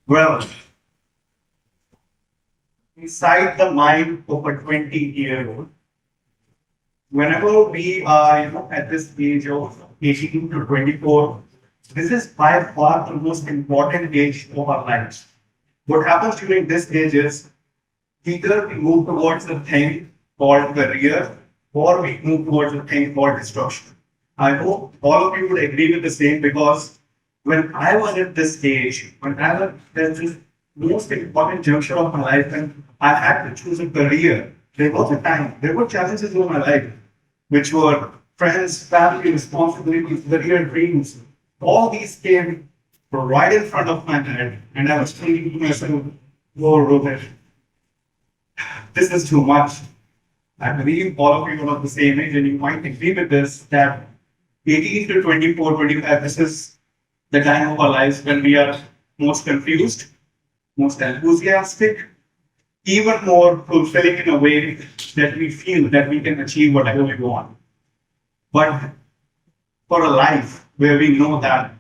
Well, inside the mind of a 20-year-old, whenever we are, at this age of 18 to 24, this is by far the most important age of our lives. What happens during this age is either we move towards the thing called career or we move towards the thing called destruction. I hope all of you would agree with the same because when I was at this stage, when I was at this most important juncture of my life and I had to choose a career, there was a time, there were challenges in my life, which were friends, family, responsibilities, career dreams. All these came right in front of my head, and I was thinking to myself, oh, Rohit, this is too much. I believe all of you are of the same age, and you might agree with this that 18 to 24, 25, this is the time of our lives when we are most confused, most enthusiastic, even more fulfilling in a way that we feel that we can achieve whatever we want. But for a life where we know that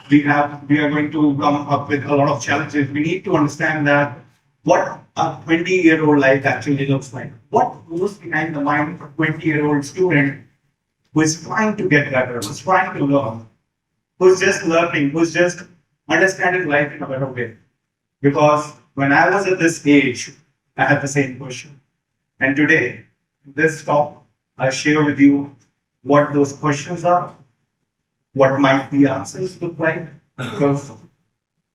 we are going to come up with a lot of challenges, we need to understand that what a 20-year-old life actually looks like. What goes behind the mind of a 20-year-old student who is trying to get better, who's trying to learn, who's just learning, who's just understanding life in a better way. Because when I was at this age, I had the same question. And today, in this talk, I share with you what those questions are, what might the answers look like, because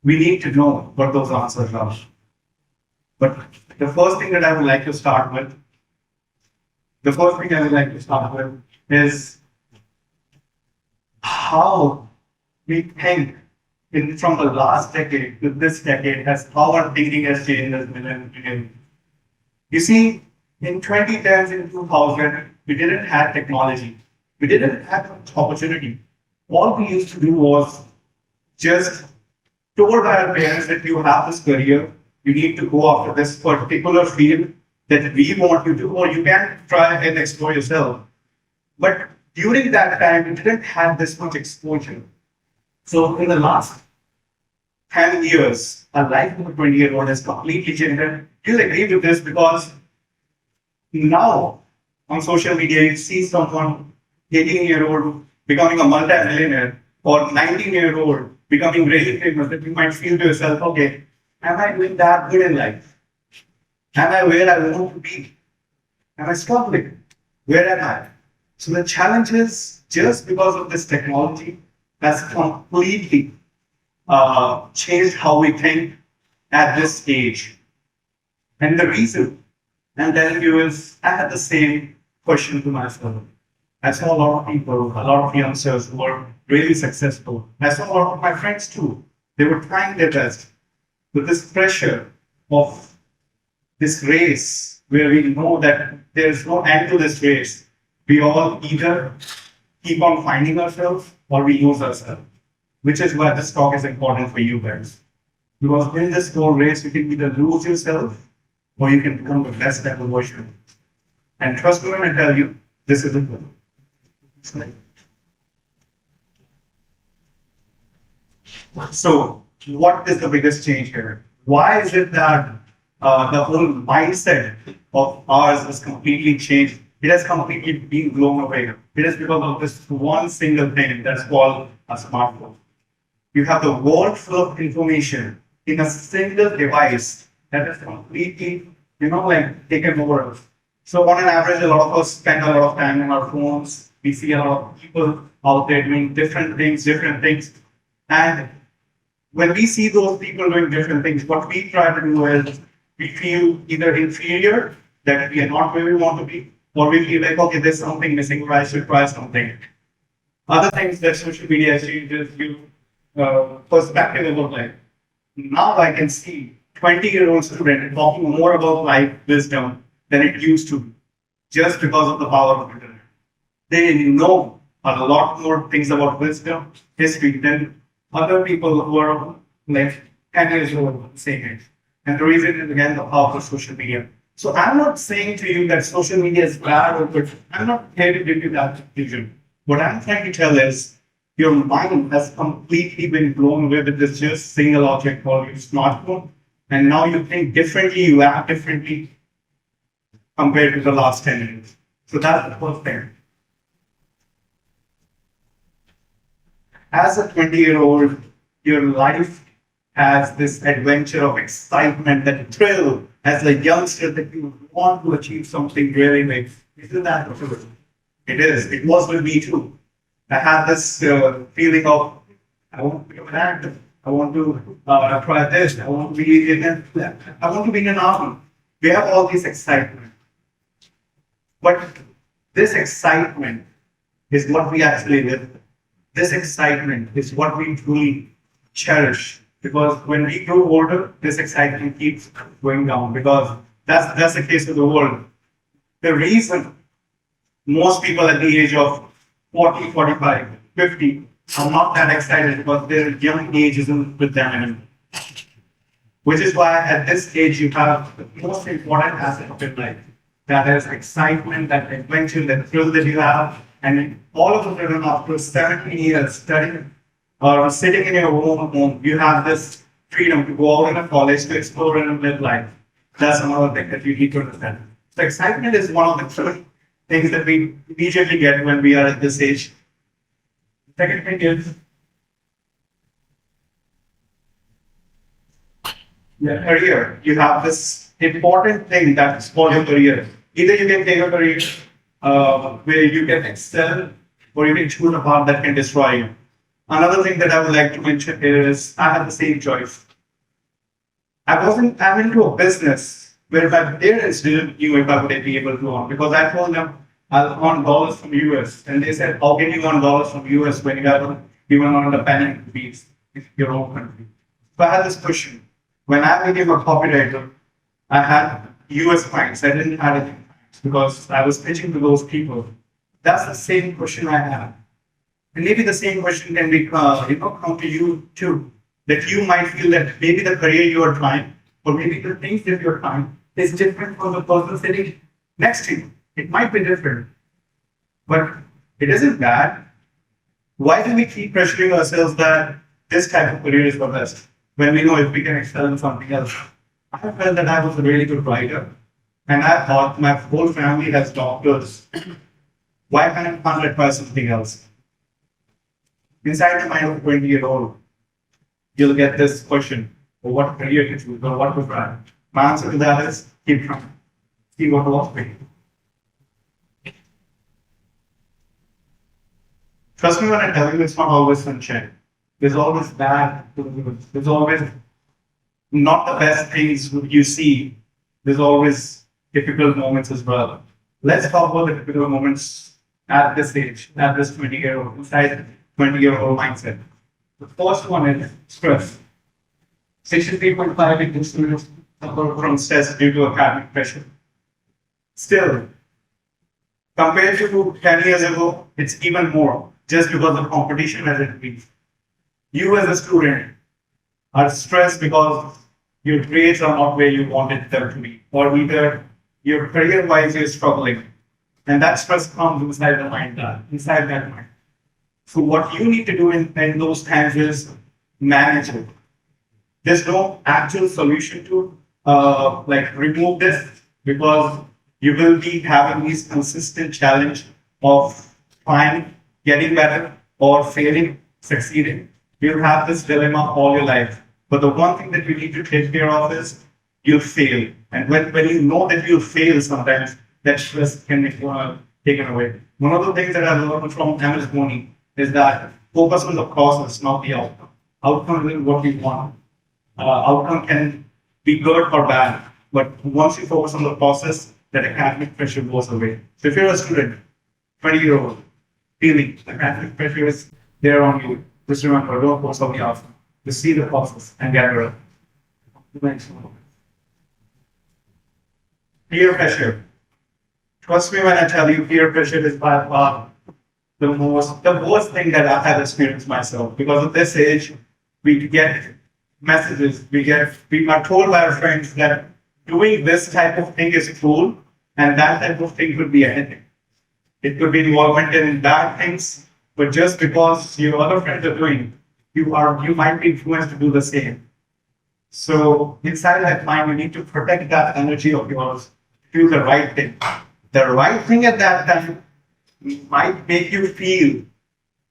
we need to know what those answers are. But the first thing that I would like to start with, is how we think from the last decade to this decade, as how our thinking has changed as millennials. You see, in 2010s, in 2000, we didn't have technology. We didn't have opportunity. All we used to do was just told by our parents that you have this career, you need to go after this particular field that we want you to, or you can try and explore yourself. But during that time, we didn't have this much exposure. So in the last 10 years, a life of a 20-year-old has completely changed. You'll agree with this because now on social media, you see someone 18-year-old becoming a multi-millionaire or 19-year-old becoming really famous, that you might feel to yourself, okay, am I doing that good in life? Am I where I want to be? Am I struggling? Where am I? So the challenge is just because of this technology has completely changed how we think at this stage. And the reason I'm telling you is I had the same question to myself. I saw a lot of people, a lot of youngsters who were really successful. I saw a lot of my friends too. They were trying their best. With this pressure of this race, where we know that there's no end to this race, we all either keep on finding ourselves or we lose ourselves, which is why this talk is important for you guys. Because in this whole race, you can either lose yourself or you can become the best ever version. And trust me when I tell you, this is it. So, what is the biggest change here? Why is it that the whole mindset of ours has completely changed? It has completely been blown away. It is because of this one single thing that's called a smartphone. You have the world full of information in a single device that is completely, taken over us. So on an average, a lot of us spend a lot of time on our phones. We see a lot of people out there doing different things. And when we see those people doing different things, what we try to do is we feel either inferior, that we are not where we want to be, or we feel like, okay, there's something missing, or I should try something. Other things that social media has changed is perspective about life. Now I can see 20-year-old student talking more about life wisdom than it used to be, just because of the power of the internet. They know a lot more things about wisdom, history than other people who are like 10 years old, same age. And the reason is again the power of social media. So I'm not saying to you that social media is bad or good. I'm not here to give you that conclusion. What I'm trying to tell is your mind has completely been blown away with this just single object called your smartphone. And now you think differently, you act differently compared to the last 10 years. So that's the first thing. As a 20-year-old, your life has this adventure of excitement, that thrill as a youngster that you want to achieve something really big. Isn't that true? It is. It was with me too. I had this feeling of, I want to become an actor. I want to try this. I want to be I want to be in an army. We have all this excitement. But this excitement is what we actually live. This excitement is what we truly cherish. Because when we grow older, this excitement keeps going down. Because that's the case of the world. The reason most people at the age of 40, 45, 50 are not that excited because their young age isn't with them anymore. Which is why at this stage you have the most important asset of your life. That is excitement, that adventure, that thrill that you have. And all of a sudden, after 17 years studying or sitting in your own home, you have this freedom to go out in college to explore and live life. That's another thing that you need to understand. So excitement is one of the things that we immediately get when we are at this age. Second thing is your career. You have this important thing that's called your career. Either you can take a career where you can excel, or you can choose a path that can destroy you. Another thing that I would like to mention is I had the same choice. I'm into a business where my parents didn't know if I would be able to earn, because I told them I'll earn dollars from US, and they said, how can you earn dollars from US when you haven't even earned a penny in fees in your own country? So I had this question. When I became a copywriter, I had US clients. I didn't have any clients because I was pitching to those people. That's the same question I had. And maybe the same question can be, come to you too. That you might feel that maybe the career you are trying, or maybe the things that you're trying, is different from the person sitting next to you. It might be different, but it isn't bad. Why do we keep pressuring ourselves that this type of career is the best when we know if we can excel in something else? I felt that I was a really good writer, and I thought my whole family has doctors. Why can't I try something else? Inside the mind of a 20-year-old, you'll get this question, well, what career to choose, or what to try? My answer to that is keep trying. See what works for you. Trust me when I tell you, it's not always sunshine. There's always bad. There's always not the best things you see. There's always difficult moments as well. Let's talk about the difficult moments at this age, at this 20-year-old, inside 20-year-old mindset. The first one is stress. 63.5 Indian students suffer from stress due to academic pressure. Still, compared to 10 years ago, it's even more, just because the competition has increased. You as a student are stressed because your grades are not where you wanted them to be, or either your career-wise you're struggling. And that stress comes inside the mind, inside that mind. So what you need to do in those times is manage it. There's no actual solution to remove this, because you will be having this consistent challenge of trying, getting better, or failing, succeeding. You'll have this dilemma all your life. But the one thing that you need to take care of is you'll fail. And when you know that you'll fail sometimes, that stress can be taken away. One of the things that I've learned from Rohit Soni is that focus on the process, not the outcome. Outcome is what you want. Outcome can be good or bad, but once you focus on the process, that academic pressure goes away. So if you're a student, 20-year-old, feeling academic pressure is there on you, just remember, don't focus on the outcome. Just see the process and get rid of it. Peer pressure. Trust me when I tell you, peer pressure is by far the worst thing that I have experienced myself. Because at this age, we get messages, we are told by our friends that doing this type of thing is cool, and that type of thing could be anything. It could be involvement in bad things, But just because your other friends are doing, you might be influenced to do the same. So inside that mind, you need to protect that energy of yours, do the right thing. The right thing at that time might make you feel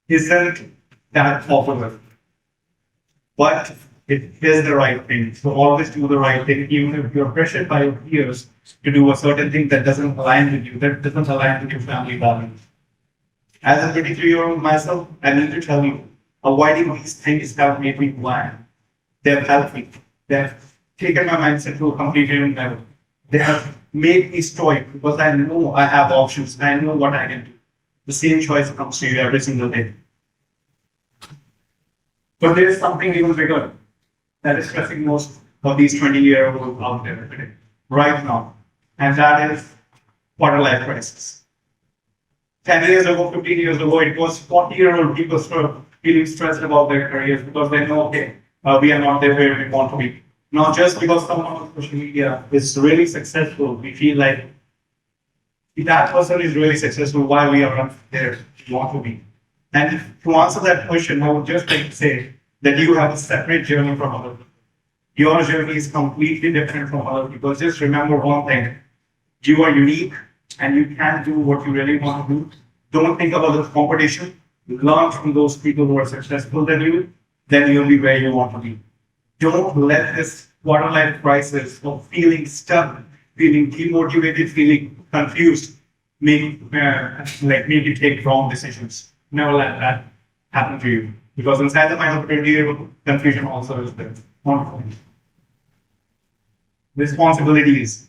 isn't that popular, but it is the right thing. So always do the right thing, even if you're pressured by your peers to do a certain thing that doesn't align with you, that doesn't align with your family values. As a 23-year-old myself, I need to tell you, avoiding these things have made me blind. They've helped me. They've taken my mindset to a completely different level. They have made me stoic because I know I have options. I know what I can do. The same choice comes to you every single day. But there is something even bigger that is stressing most of these 20-year-olds out there today, right now. And that is quarter life crisis. 10 years ago, 15 years ago, it was 40-year-old people feeling stressed about their careers because they know, okay, we are not there where we want to be. Not just because someone on social media is really successful, we feel like if that person is really successful, why we are not there we want to be. And to answer that question, I would just like to say that you have a separate journey from other people. Your journey is completely different from other people. Just remember one thing. You are unique and you can do what you really want to do. Don't think about the competition. Learn from those people who are successful than you, then you'll be where you want to be. Don't let this quarter life crisis of feeling stuck, feeling demotivated, feeling confused, make you take wrong decisions. Never let that happen to you. Because inside the mind of 20-year-old, confusion also is there. Responsibilities,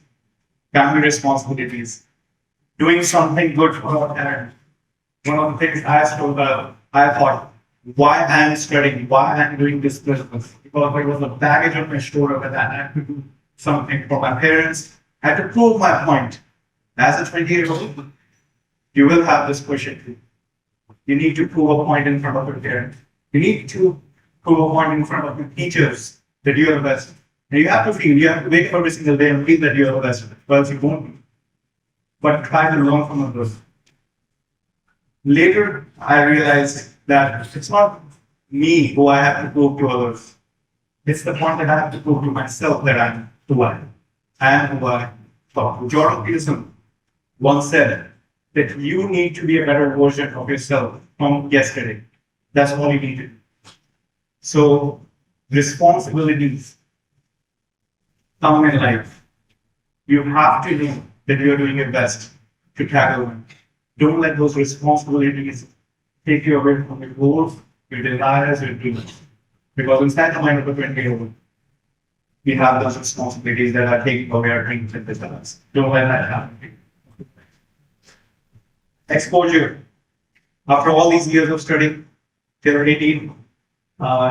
family responsibilities, doing something good for our parents. One of the things I thought, why I'm studying, why I'm doing this business, because there was a baggage on my shoulder that I had to do something for my parents. I had to prove my point. As a 20-year-old, you will have this question too. You need to prove a point in front of your parents. You need to prove a point in front of your teachers that you are the best. And you have to wake up every single day and feel that you are the best. Or else you won't be. But try to learn from others. Later, I realized that it's not me who I have to prove to others. It's the point that I have to prove to myself that I'm who I am. I am who I am. Jordan Peterson once said that you need to be a better version of yourself from yesterday. That's all you need to do. So, responsibilities come in life. You have to know that you are doing your best to tackle them. Don't let those responsibilities take you away from your goals, your desires, your dreams. Because inside the mind of a 20-year-old, we have those responsibilities that are taking away our dreams and desires. Don't let that happen. Exposure. After all these years of studying, till 18,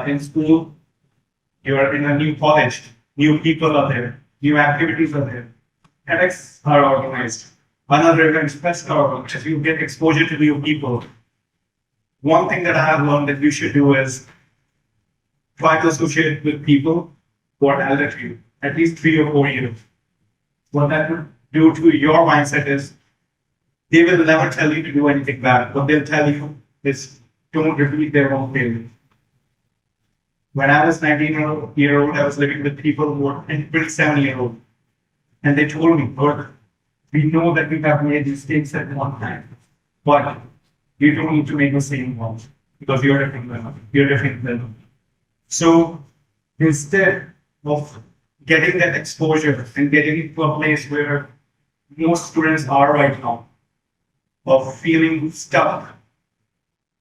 in school, you're in a new college, new people are there, new activities are there, TEDx are organized, unravels fests are organized, you get exposure to new people. One thing that I have learned that you should do is try to associate with people who are elder to you, at least 3 or 4 years. What that would do to your mindset is they will never tell you to do anything bad. What they'll tell you is don't repeat their own failures. When I was 19-year-old, I was living with people who were 27-year-old. And they told me, look, we know that we have made mistakes at one time, but you don't need to make the same ones because you're different than them. You're different than them. So instead of getting that exposure and getting to a place where most students are right now, of feeling stuck,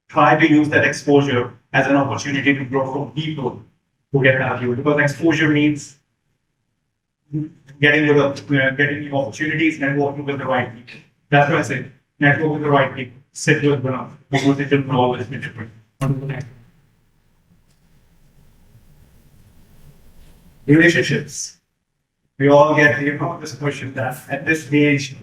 try to use that exposure as an opportunity to grow from people who get value. Because exposure means getting the opportunities, networking with the right people. That's what I say. Network with the right people. Sit with them. Conversation will always be different. Relationships. We all get this question that at this age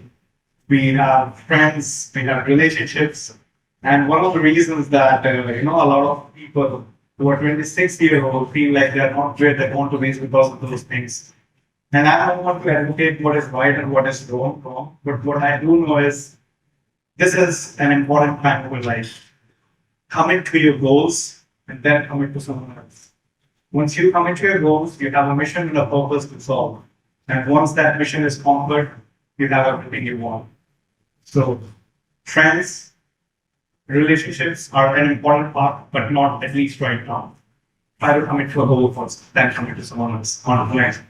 we have friends, we have relationships, and one of the reasons that a lot of people who are 26-year-old feel like they're not where they want to be is because of those things. And I don't want to advocate what is right and what is wrong, but what I do know is this is an important time of your life. commit to your goals, and then commit to someone else. Once you commit to your goals, you have a mission and a purpose to solve. And once that mission is conquered, you have everything you want. So, friends, relationships are an important part, but not at least right now. Try to commit to a goal first, then commit to someone else on the next.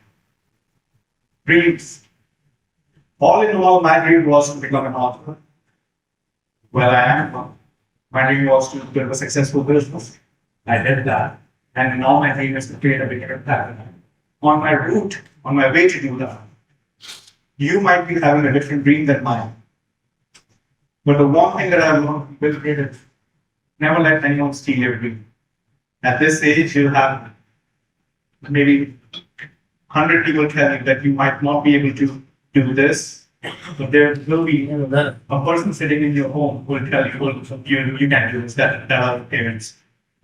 Dreams. All in all, my dream was to become an author. Well, I am. My dream was to build a successful business. I did that. And now my dream is to create a bigger impact. On my route, on my way to do that, you might be having a different dream than mine. But the one thing that I've learned with it is never let anyone steal your dream. At this age, you'll have maybe 100 people tell you that you might not be able to do this, but there will be a person sitting in your home who will tell you, well, you can't do this, that are your parents.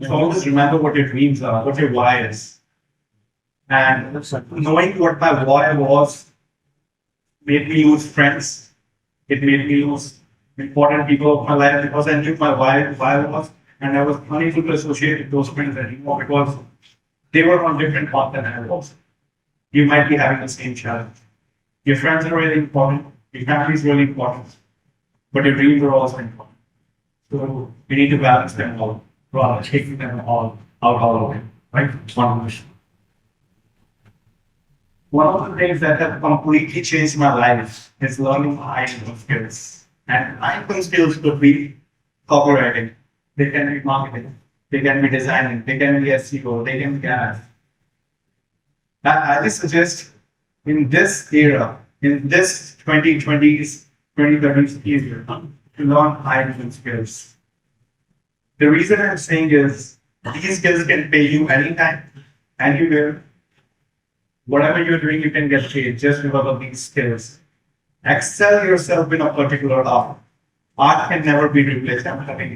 So always remember what your dreams are, what your why is. And knowing what my why was made me lose friends. It made me lose important people of my life because I knew my why was, and I was unable to associate with those friends anymore because they were on different paths than I was. You might be having the same challenge. Your friends are really important, your family is really important, but your dreams are also important. So you need to balance them all, rather than taking them all out all of it, right? One mission. One of the things that have completely changed my life is learning high income skills. And high income skills could be copywriting, they can be marketing, they can be designing, they can be SEO, they can be ads. I just suggest in this era, in this 2020s, 2030s era, to learn high income skills. The reason I'm saying is these skills can pay you anytime, anywhere. Whatever you're doing, you can get paid just because of these skills. Excel yourself in a particular art. Art can never be replaced. I'm telling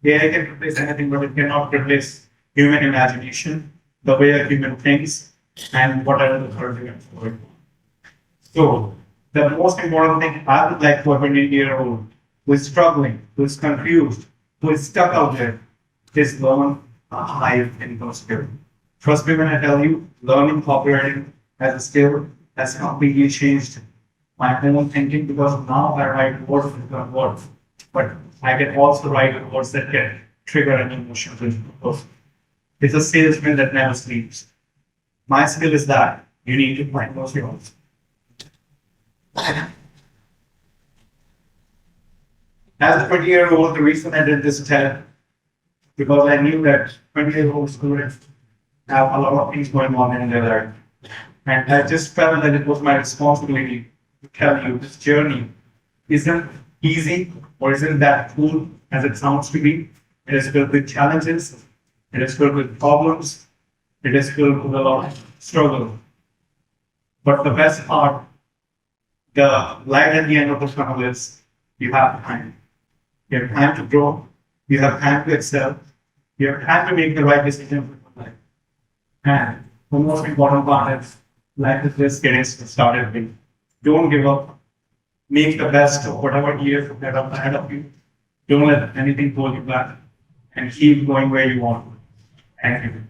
you. AI can replace anything, but it cannot replace human imagination, the way a human thinks, and whatever the third thing for it. So, the most important thing I would like for a 20-year-old who is struggling, who is confused, who is stuck out there, is learn a high income skill. Trust me when I tell you, learning copywriting as a skill has completely changed my own thinking because now I write words with words, but I can also write words that can trigger an emotion with people. It's a salesman that never sleeps. My skill is that you need to find those skills. As a 20-year-old, the reason I did this TED because I knew that 20-year-old students have a lot of things going on in their life. And I just felt that it was my responsibility to tell you this journey isn't easy or isn't that cool as it sounds to be. It is filled with challenges, it is filled with problems, it is filled with a lot of struggle. But the best part, the light at the end of the tunnel is you have time. You have time to grow, you have time to excel, you have time to make the right decision for your life. And the most important part is life is just getting started with. Don't give up. Make the best of whatever years that are ahead of you. Don't let anything hold you back. And keep going where you want. Thank you.